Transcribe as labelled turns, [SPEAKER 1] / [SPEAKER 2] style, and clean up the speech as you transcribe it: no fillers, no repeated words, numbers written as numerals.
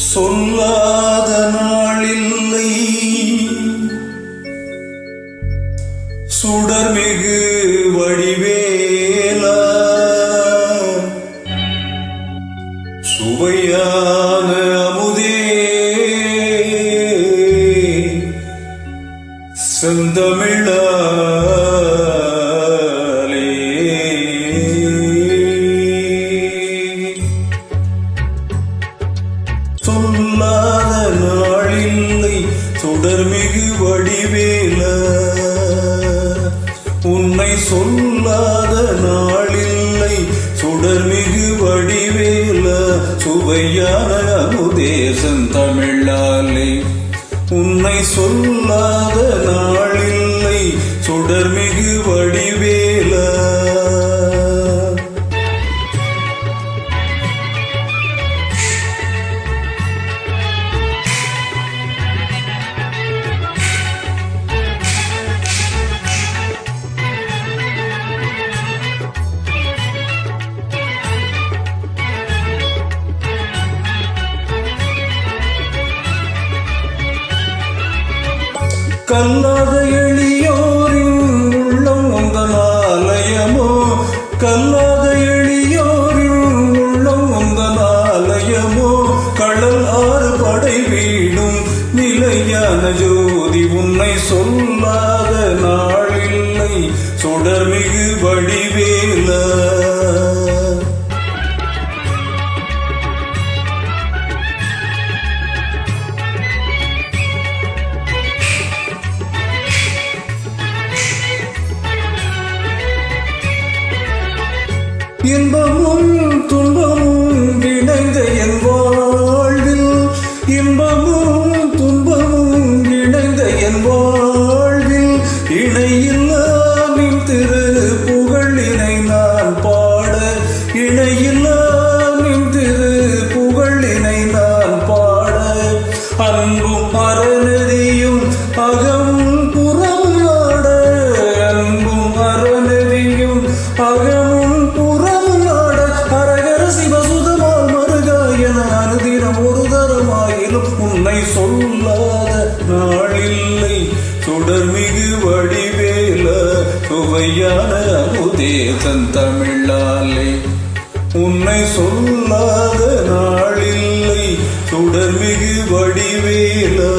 [SPEAKER 1] சொல்லாத நாளில்லை சுடர்மிகு வடிவேலா சுவையான அமுதே செந்தமிழாலே சொல்லாத நாளில்லை சுடர்மிகு வடிவேலா உன்னை சொல்லாத நாளில்லை சுடர்மிகு வடிவேலா சுவையான அமுதே செந்தமிழாலே உன்னை சொல்லாத நாளில்லை சுடர்மிகு வடிவேலா கல்லாத எளியோரின் உள்ளம் உந்தன் ஆலயமோ கல்லாத எளியோரின் உள்ளம் உந்தன் ஆலயமோ கடல் ஆறு படை வீடும் நிலையான ஜோதி உன்னை சொல்லாத நாளில்லை சுடர்மிகு வடிவேலா இன்பமும் துன்பமும் இணைந்த என் வாழ்வில் இன்பமும் துன்பமும் இணைந்த என் வாழ்வில் இணையில்லா நின் திரு புகழினை நான் பாட இணையில்லா நின் திரு புகழினை நான் பாட அன்பும் அறநெறியும் அகமும் புறம் நாட அன்பும் அறநெறியும் அகமும் ஒரு தரமாயிலும் உன்னை சொல்லாத நாளில்லை சுடர்மிகு வடிவேலா சுவையான அமுதே செந்தமிழாலே உன்னை சொல்லாத நாளில்லை சுடர்மிகு வடிவேலா